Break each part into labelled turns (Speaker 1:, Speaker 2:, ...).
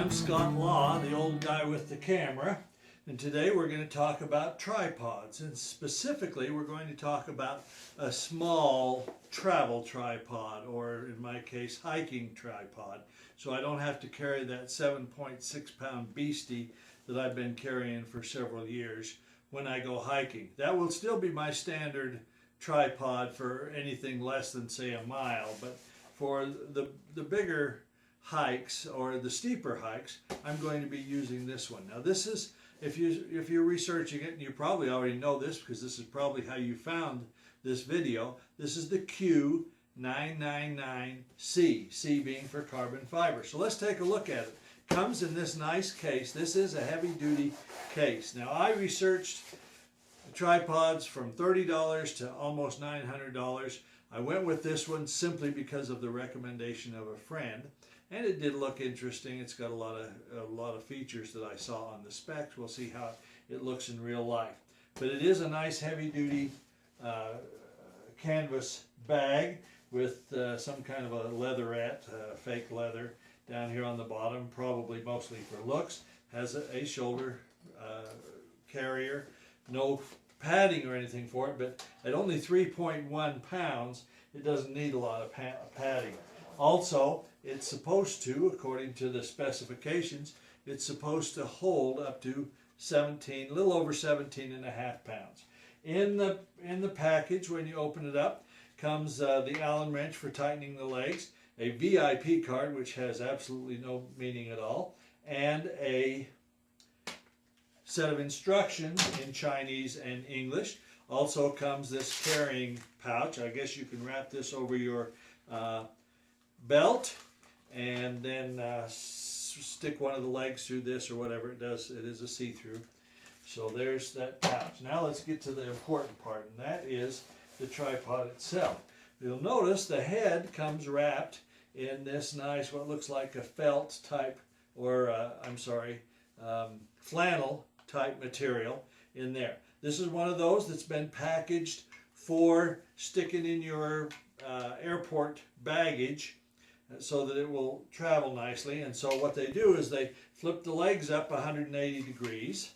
Speaker 1: I'm Scott Law, the old guy with the camera, and today we're going to talk about tripods, and specifically we're going to talk about a small travel tripod, or in my case hiking tripod, so I don't have to carry that 7.6 pound beastie that I've been carrying for several years when I go hiking. That will still be my standard tripod for anything less than say a mile, but for the bigger hikes or the steeper hikes, I'm going to be using this one. Now this is, if you're researching it, and you probably already know this because this is probably how you found this video, this is the Q999C, C being for carbon fiber. So let's take a look at it. Comes in this nice case. This is a heavy duty case. Now I researched tripods from $30 to almost $900. I went with this one simply because of the recommendation of a friend, and it did look interesting. It's got a lot of features that I saw on the specs. We'll see how it looks in real life. But it is a nice heavy-duty canvas bag with some kind of a leatherette, fake leather, down here on the bottom, probably mostly for looks. Has a shoulder carrier, no padding or anything for it, but at only 3.1 pounds, it doesn't need a lot of padding. Also, it's supposed to, according to the specifications, it's supposed to hold up to a little over 17.5 pounds. In the package, when you open it up, comes the Allen wrench for tightening the legs, a VIP card, which has absolutely no meaning at all, and a set of instructions in Chinese and English. Also comes this carrying pouch. I guess you can wrap this over your belt and then stick one of the legs through this or whatever it does. It is a see-through. So there's that pouch. Now let's get to the important part, and that is the tripod itself. You'll notice the head comes wrapped in this nice, what looks like a felt type, or flannel type material in there. This is one of those that's been packaged for sticking in your airport baggage so that it will travel nicely. And so what they do is they flip the legs up 180 degrees.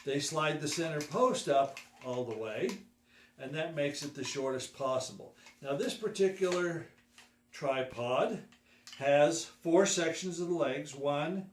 Speaker 1: They slide the center post up all the way, and that makes it the shortest possible. Now this particular tripod has 4 sections of the legs, 1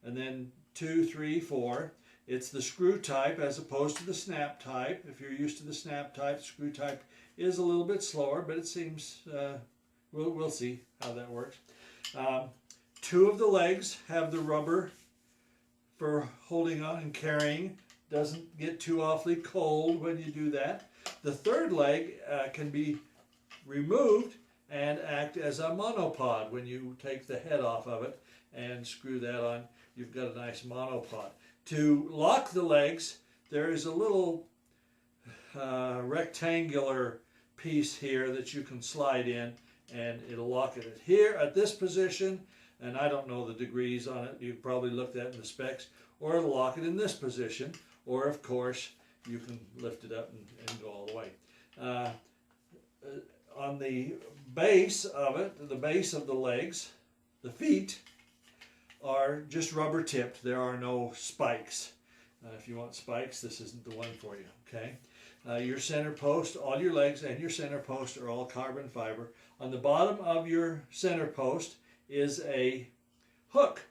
Speaker 1: and then 2, 3, 4. It's the screw type as opposed to the snap type. If you're used to the snap type, screw type is a little bit slower, but it seems, we'll see how that works. 2 of the legs have the rubber for holding on and carrying. Doesn't get too awfully cold when you do that. The 3rd leg can be removed and act as a monopod. When you take the head off of it and screw that on, you've got a nice monopod. To lock the legs, there is a little rectangular piece here that you can slide in, and it'll lock it here at this position, and I don't know the degrees on it. You've probably looked at in the specs. Or it'll lock it in this position, or of course you can lift it up and go all the way. On the base of it, the base of the legs, the feet are just rubber tipped. There are no spikes. If you want spikes, this isn't the one for you, okay? Your center post, all your legs and your center post are all carbon fiber. On the bottom of your center post is a hook,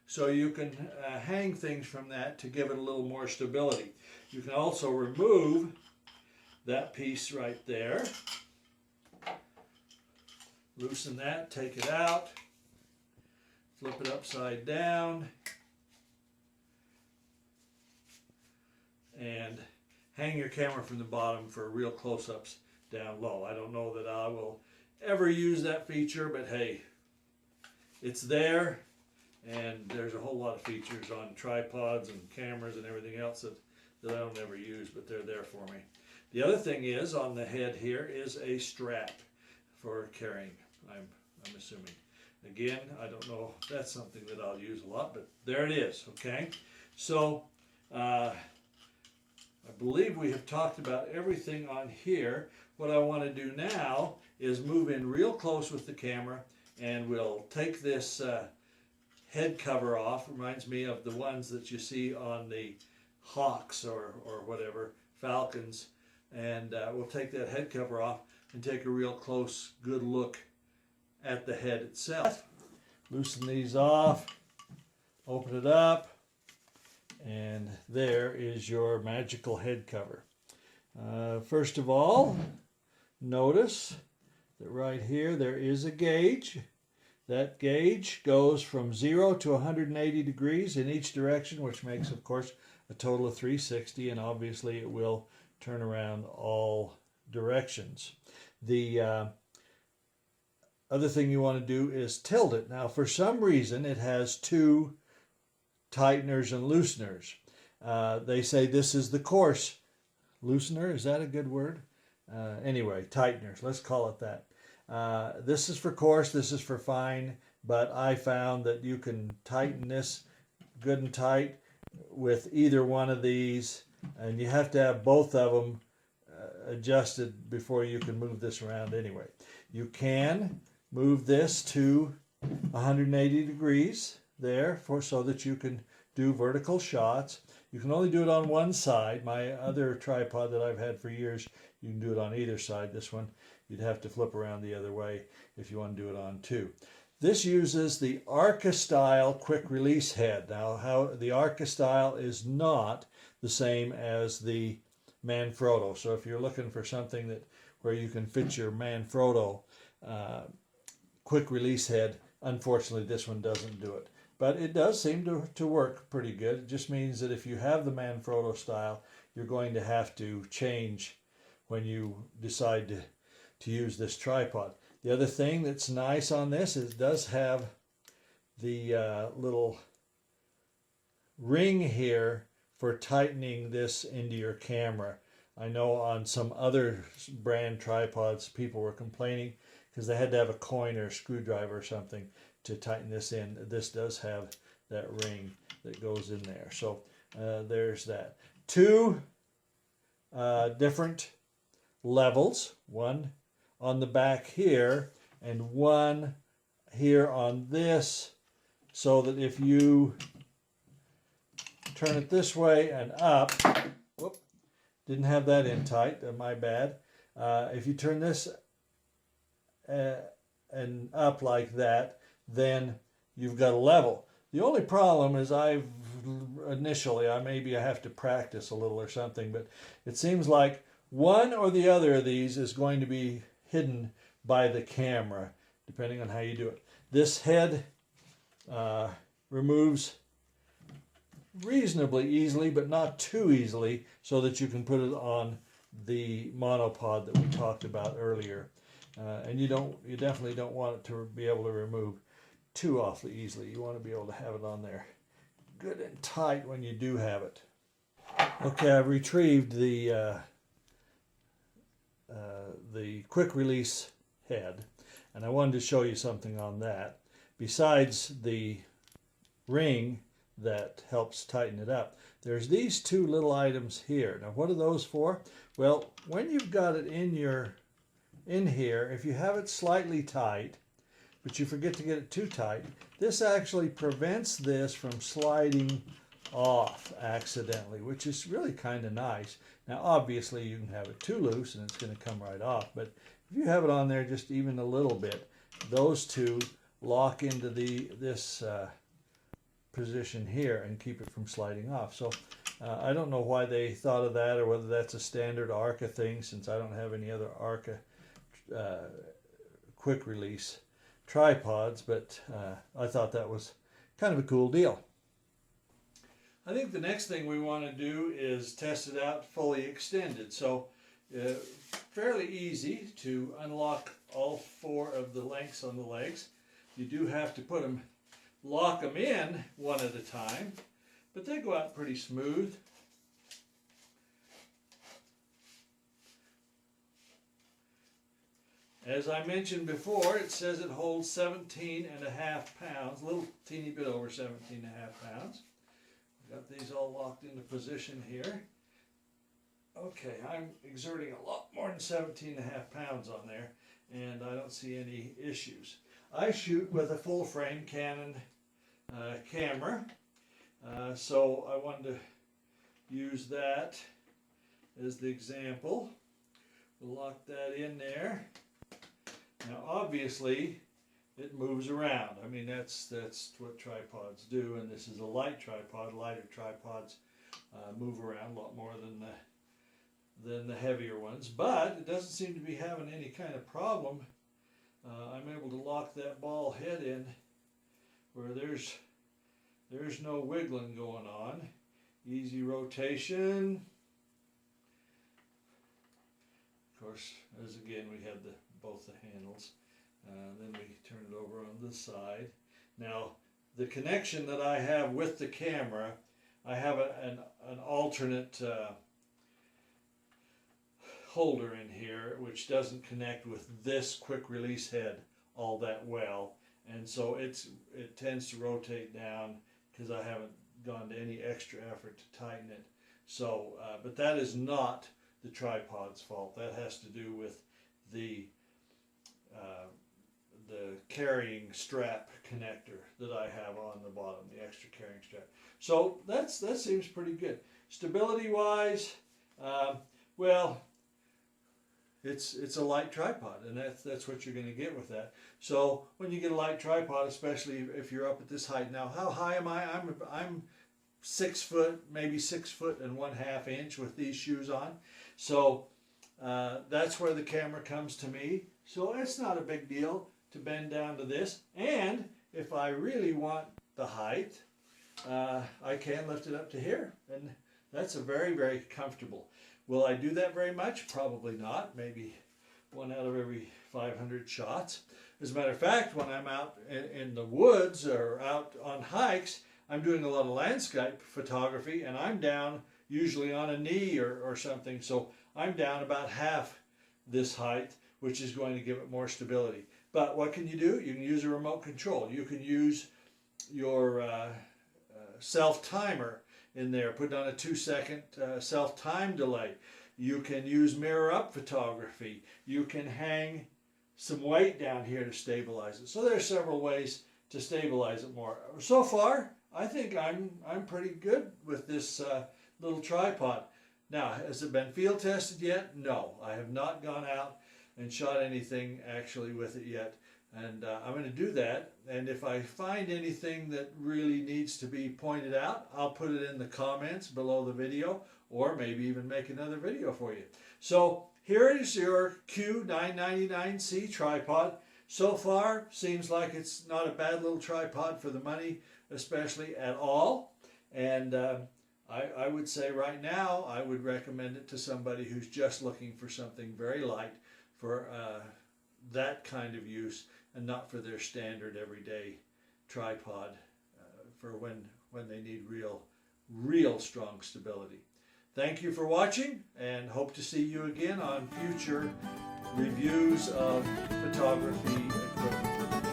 Speaker 1: so you can hang things from that to give it a little more stability. You can also remove that piece right there. Loosen that, take it out, flip it upside down, and hang your camera from the bottom for real close-ups down low. I don't know that I will ever use that feature, but hey, it's there, and there's a whole lot of features on tripods and cameras and everything else that I don't ever use, but they're there for me. The other thing is, on the head here is a strap for carrying, I'm assuming. Again, I don't know if that's something that I'll use a lot, but there it is, okay? So, I believe we have talked about everything on here. What I want to do now is move in real close with the camera, and we'll take this head cover off. Reminds me of the ones that you see on the hawks or whatever, falcons. And we'll take that head cover off and take a real close, good look at the head itself. Loosen these off, open it up, and there is your magical head cover. First of all, notice that right here there is a gauge. That gauge goes from 0 to 180 degrees in each direction, which makes, of course, a total of 360, and obviously it will turn around all directions. The other thing you want to do is tilt it. Now, for some reason, it has two tighteners and looseners. They say this is the coarse loosener. Is that a good word? Anyway, tighteners. Let's call it that. This is for coarse, this is for fine, but I found that you can tighten this good and tight with either one of these, and you have to have both of them adjusted before you can move this around anyway. You can move this to 180 degrees there so that you can do vertical shots. You can only do it on one side. My other tripod that I've had for years, you can do it on either side. This one, you'd have to flip around the other way if you want to do it on two. This uses the Arca style quick release head. Now, how the Arca style is not the same as the Manfrotto. So if you're looking for something where you can fit your Manfrotto quick release head, unfortunately this one doesn't do it. But it does seem to work pretty good. It just means that if you have the Manfrotto style, you're going to have to change when you decide to use this tripod. The other thing that's nice on this is it does have the little ring here for tightening this into your camera. I know on some other brand tripods people were complaining because they had to have a coin or a screwdriver or something to tighten this in. This does have that ring that goes in there. So there's that. Two different levels, one on the back here and one here on this, so that if you turn it this way and up, whoop, didn't have that in tight, my bad. If you turn this and up like that, then you've got a level. The only problem is initially, maybe I have to practice a little or something, but it seems like one or the other of these is going to be hidden by the camera, depending on how you do it. This head removes reasonably easily, but not too easily, so that you can put it on the monopod that we talked about earlier. And you definitely don't want it to be able to remove too awfully easily. You want to be able to have it on there good and tight when you do have it. Okay, I've retrieved the quick release head, and I wanted to show you something on that. Besides the ring that helps tighten it up, there's these two little items here. Now, what are those for? Well, when you've got it in here, if you have it slightly tight, but you forget to get it too tight, this actually prevents this from sliding off accidentally, which is really kind of nice. Now, obviously, you can have it too loose and it's going to come right off, but if you have it on there just even a little bit, those two lock into this position here and keep it from sliding off. So I don't know why they thought of that, or whether that's a standard Arca thing, since I don't have any other Arca quick release tripods, but I thought that was kind of a cool deal. I think the next thing we want to do is test it out fully extended. So fairly easy to unlock all four of the links on the legs. You do have to lock them in one at a time, but they go out pretty smooth. As I mentioned before, it says it holds 17.5 pounds, a little teeny bit over 17.5 pounds. Got these all locked into position here. Okay, I'm exerting a lot more than 17.5 pounds on there, and I don't see any issues. I shoot with a full frame Canon camera. So I wanted to use that as the example. We'll lock that in there. Now obviously it moves around. I mean that's what tripods do, and this is a light tripod. Lighter tripods move around a lot more than the heavier ones, but it doesn't seem to be having any kind of problem. I'm able to lock that ball head in where there's no wiggling going on. Easy rotation. Of course, as again we had both the handles. Then we turn it over on the side. Now the connection that I have with the camera, I have an alternate holder in here which doesn't connect with this quick release head all that well, and so it tends to rotate down because I haven't gone to any extra effort to tighten it. So but that is not the tripod's fault. That has to do with the carrying strap connector that I have on the bottom, the extra carrying strap. So that seems pretty good. Stability wise, well, it's a light tripod, and that's what you're going to get with that. So when you get a light tripod, especially if you're up at this height. Now how high am I? I'm 6 foot, maybe 6'1½ inches with these shoes on. So that's where the camera comes to me. So it's not a big deal to bend down to this. And if I really want the height, I can lift it up to here. And that's a very, very comfortable. Will I do that very much? Probably not. Maybe 1 out of every 500 shots. As a matter of fact, when I'm out in the woods or out on hikes, I'm doing a lot of landscape photography, and I'm down usually on a knee or something. So I'm down about half this height, which is going to give it more stability. But what can you do? You can use a remote control. You can use your self-timer in there. Put on a 2-second self-time delay. You can use mirror-up photography. You can hang some weight down here to stabilize it. So there are several ways to stabilize it more. So far, I think I'm pretty good with this little tripod. Now, has it been field tested yet? No, I have not gone out and shot anything actually with it yet. And I'm going to do that. And if I find anything that really needs to be pointed out, I'll put it in the comments below the video, or maybe even make another video for you. So here is your Q999C tripod. So far, seems like it's not a bad little tripod for the money, especially at all. And I would say right now, I would recommend it to somebody who's just looking for something very light for that kind of use, and not for their standard everyday tripod for when they need real strong stability. Thank you for watching, and hope to see you again on future reviews of photography equipment.